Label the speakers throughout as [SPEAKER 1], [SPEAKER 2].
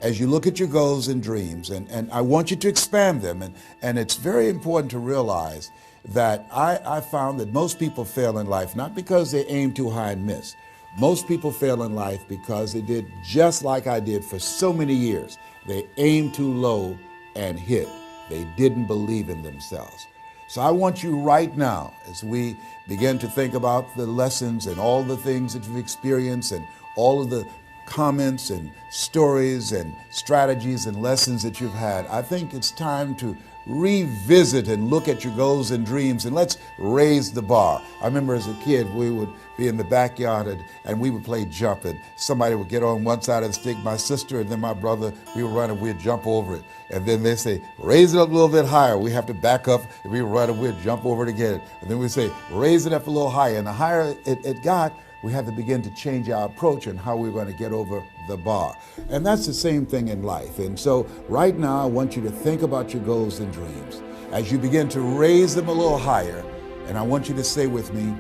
[SPEAKER 1] as you look at your goals and dreams, and I want you to expand them, and it's very important to realize that I found that most people fail in life not because they aim too high and miss. Most people fail in life because they did just like I did for so many years. They aimed too low and hit. They didn't believe in themselves. So I want you right now, as we begin to think about the lessons and all the things that you've experienced and all of the comments and stories and strategies and lessons that you've had, I think it's time to revisit and look at your goals and dreams, and let's raise the bar. I remember as a kid, we would be in the backyard and we would play jump, and somebody would get on one side of the stick, my sister and then my brother, we would run and we'd jump over it. And then they say, raise it up a little bit higher. We have to back up and we would run and we'd jump over it again. And then we'd say, raise it up a little higher. And the higher it got, we had to begin to change our approach and how we were going to get over the bar. And that's the same thing in life. And so right now, I want you to think about your goals and dreams as you begin to raise them a little higher. And I want you to say with me,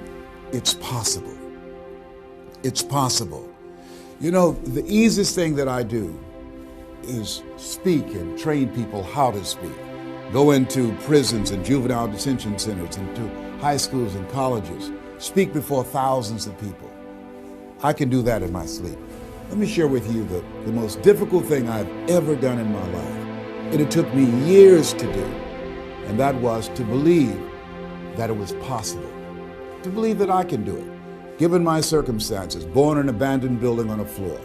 [SPEAKER 1] it's possible. It's possible. You know, the easiest thing that I do is speak and train people how to speak. Go into prisons and juvenile detention centers, into high schools and colleges. Speak before thousands of people. I can do that in my sleep. Let me share with you the most difficult thing I've ever done in my life. And it took me years to do. And that was to believe that it was possible. To believe that I can do it. Given my circumstances, born in an abandoned building on a floor,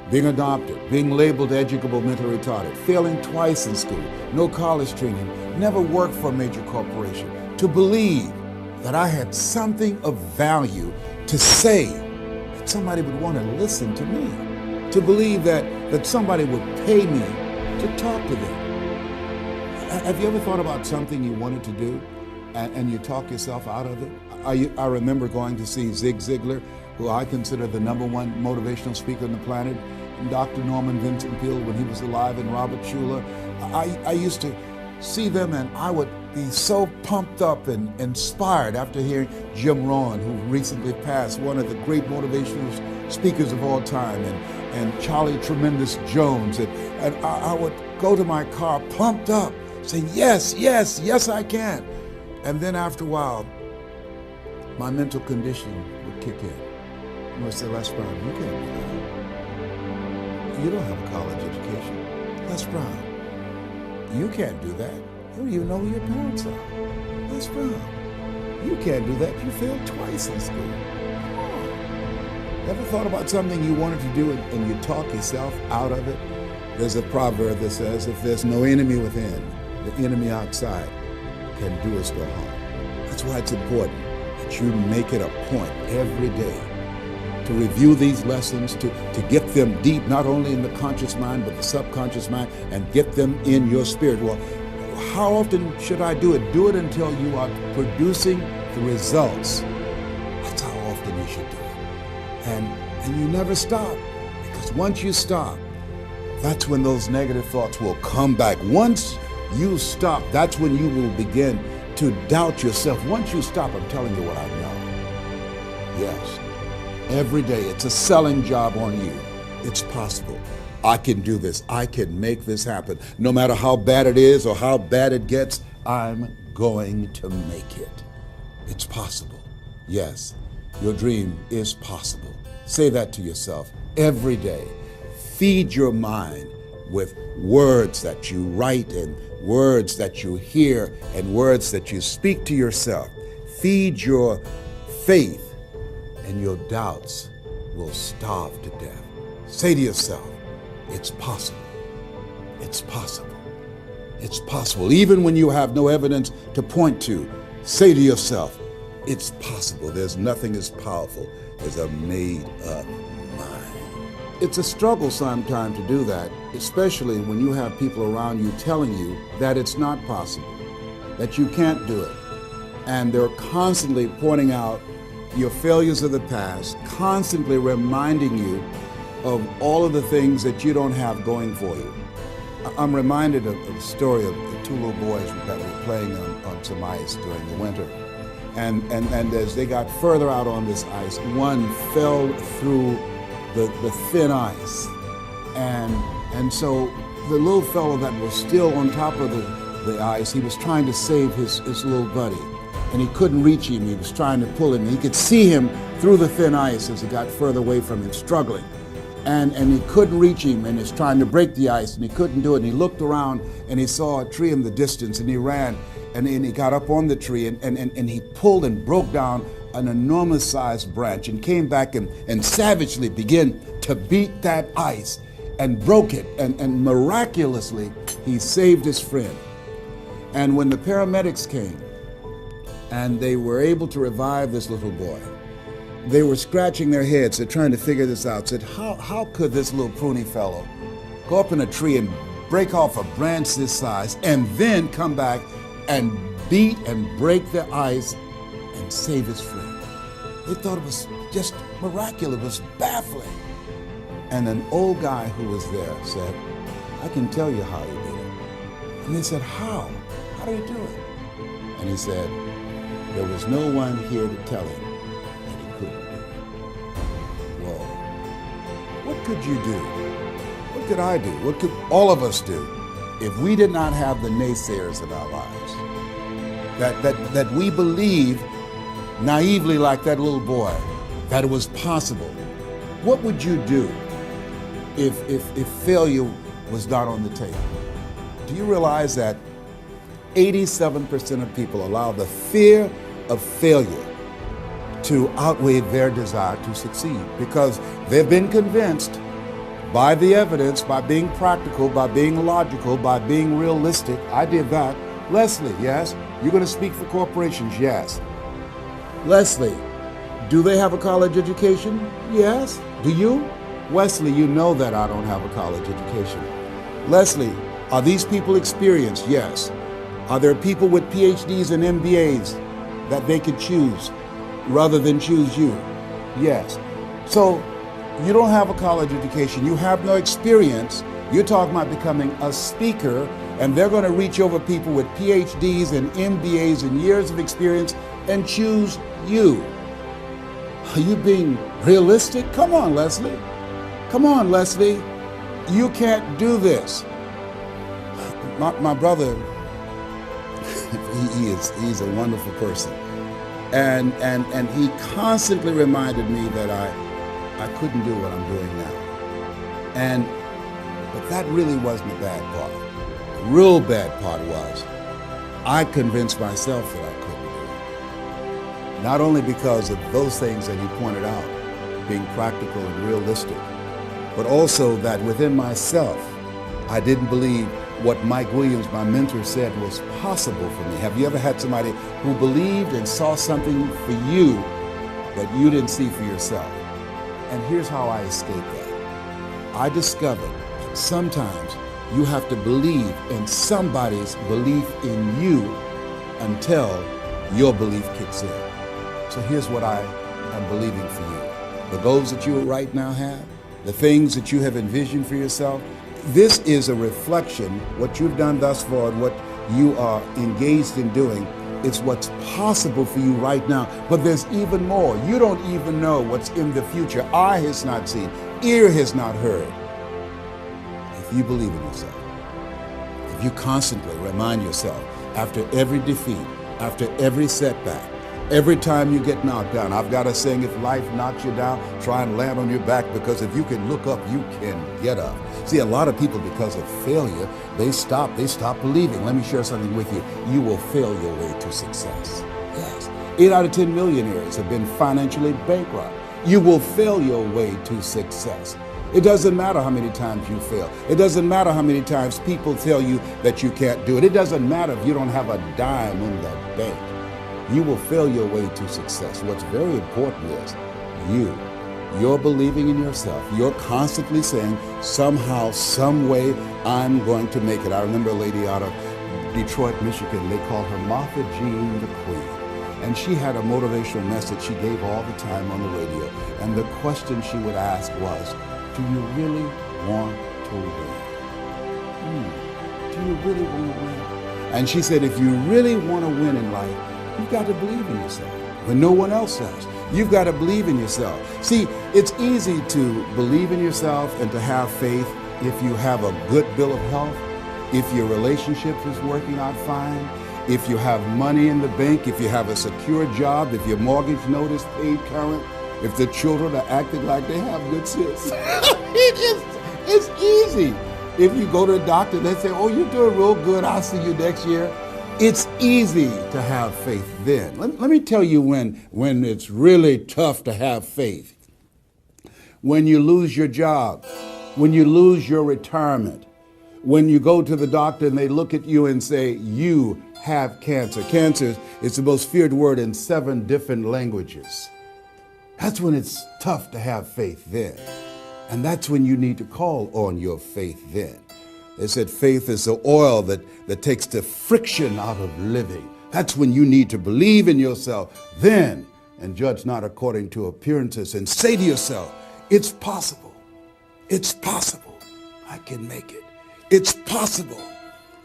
[SPEAKER 1] being adopted, being labeled educable mentally retarded, failing twice in school, no college training, never worked for a major corporation. To believe that I had something of value to say, that somebody would want to listen to me, to believe that somebody would pay me to talk to them. Have you ever thought about something you wanted to do and you talk yourself out of it? I remember going to see Zig Ziglar, who I consider the #1 motivational speaker on the planet, and Dr. Norman Vincent Peale when he was alive, and Robert Schuller. I used to see them and I would be so pumped up and inspired after hearing Jim Rohn, who recently passed, one of the great motivational speakers of all time, and Charlie Tremendous Jones. And I would go to my car pumped up, saying, yes, yes, yes, I can. And then after a while, my mental condition would kick in. I would say, Les Brown, you can't do that. You don't have a college education. Les Brown, you can't do that. You don't even know who your parents are. Les Brown, you can't do that. You failed twice in school. Come on. Ever thought about something you wanted to do and you talk yourself out of it? There's a proverb that says, if there's no enemy within, the enemy outside can do us no harm. That's why it's important that you make it a point every day to review these lessons, to get them deep, not only in the conscious mind, but the subconscious mind, and get them in your spirit. Well, how often should I do it? Do it until you are producing the results. That's how often you should do it. And you never stop, because once you stop, that's when those negative thoughts will come back. Once you stop, that's when you will begin to doubt yourself. Once you stop, I'm telling you what I know. Yes. Every day, it's a selling job on you. It's possible. I can do this. I can make this happen. No matter how bad it is or how bad it gets, I'm going to make it. It's possible. Yes, your dream is possible. Say that to yourself every day. Feed your mind with words that you write and words that you hear and words that you speak to yourself. Feed your faith, and your doubts will starve to death. Say to yourself, it's possible. It's possible. It's possible. Even when you have no evidence to point to, say to yourself, it's possible. There's nothing as powerful as a made-up mind. It's a struggle sometimes to do that, especially when you have people around you telling you that it's not possible, that you can't do it. And they're constantly pointing out your failures of the past, constantly reminding you of all of the things that you don't have going for you. I'm reminded of the story of the two little boys that were playing on some ice during the winter. And as they got further out on this ice, one fell through the thin ice and And so the little fellow that was still on top of the ice, he was trying to save his little buddy. And he couldn't reach him. He was trying to pull him. He could see him through the thin ice as he got further away from him, struggling. And he couldn't reach him, and he's trying to break the ice, and he couldn't do it. And he looked around, and he saw a tree in the distance, and he ran, and he got up on the tree, and he pulled and broke down an enormous-sized branch and came back and savagely began to beat that ice and broke it. And miraculously, he saved his friend. And when the paramedics came, and they were able to revive this little boy, they were scratching their heads. They're trying to figure this out. Said, how could this little pruny fellow go up in a tree and break off a branch this size and then come back and beat and break the ice and save his friend? They thought it was just miraculous. It was baffling. And an old guy who was there said, I can tell you how he did it. And they said, how? How did he do it? And he said, there was no one here to tell him that he couldn't do it. Whoa. What could you do? What could I do? What could all of us do if we did not have the naysayers in our lives? That we believe naively like that little boy that it was possible. What would you do if failure was not on the table? Do you realize that 87% of people allow the fear of failure to outweigh their desire to succeed because they've been convinced by the evidence, by being practical, by being logical, by being realistic. I did that. Leslie, yes? You're going to speak for corporations? Yes. Leslie, do they have a college education? Yes. Do you? Wesley, you know that I don't have a college education. Leslie, are these people experienced? Yes. Are there people with PhDs and MBAs that they could choose rather than choose you? Yes. So you don't have a college education. You have no experience. You're talking about becoming a speaker, and they're going to reach over people with PhDs and MBAs and years of experience and choose you. Are you being realistic? Come on, Leslie. Come on, Leslie. You can't do this. My brother, he's a wonderful person. And he constantly reminded me that I couldn't do what I'm doing now. But that really wasn't the bad part. The real bad part was I convinced myself that I couldn't do it. Not only because of those things that he pointed out, being practical and realistic, but also that within myself, I didn't believe what Mike Williams, my mentor, said was possible for me. Have you ever had somebody who believed and saw something for you that you didn't see for yourself? And here's how I escaped that. I discovered that sometimes you have to believe in somebody's belief in you until your belief kicks in. So here's what I am believing for you. The goals that you right now have, the things that you have envisioned for yourself, this is a reflection, what you've done thus far and what you are engaged in doing. It's what's possible for you right now. But there's even more. You don't even know what's in the future. Eye has not seen, ear has not heard. If you believe in yourself, if you constantly remind yourself after every defeat, after every setback, every time you get knocked down, I've got a saying, if life knocks you down, try and land on your back, because if you can look up, you can get up. See, a lot of people, because of failure, they stop believing. Let me share something with you. You will fail your way to success. Yes. 8 out of 10 millionaires have been financially bankrupt. You will fail your way to success. It doesn't matter how many times you fail. It doesn't matter how many times people tell you that you can't do it. It doesn't matter if you don't have a dime in the bank. You will fail your way to success. What's very important is you're believing in yourself. You're constantly saying, somehow, some way, I'm going to make it. I remember a lady out of Detroit, Michigan. They called her Martha Jean the Queen. And she had a motivational message she gave all the time on the radio. And the question she would ask was, do you really want to win? Do you really want to win? And she said, if you really want to win in life, you've got to believe in yourself when no one else does. You've got to believe in yourself. See, it's easy to believe in yourself and to have faith if you have a good bill of health, if your relationship is working out fine, if you have money in the bank, if you have a secure job, if your mortgage note is paid current, if the children are acting like they have good sense. It's easy. If you go to a doctor, they say, oh, you're doing real good, I'll see you next year. It's easy to have faith then. Let me tell you when it's really tough to have faith. When you lose your job, when you lose your retirement, when you go to the doctor and they look at you and say, you have cancer. Cancer is the most feared word in 7 different languages. That's when it's tough to have faith then. And that's when you need to call on your faith then. They said faith is the oil that takes the friction out of living. That's when you need to believe in yourself then and judge not according to appearances and say to yourself, it's possible. It's possible. I can make it. It's possible.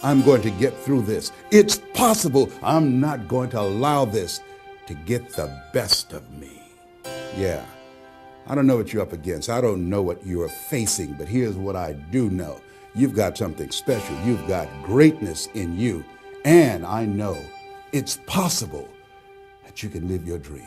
[SPEAKER 1] I'm going to get through this. It's possible. I'm not going to allow this to get the best of me. Yeah. I don't know what you're up against. I don't know what you're facing, but here's what I do know. You've got something special. You've got greatness in you. And I know it's possible that you can live your dream.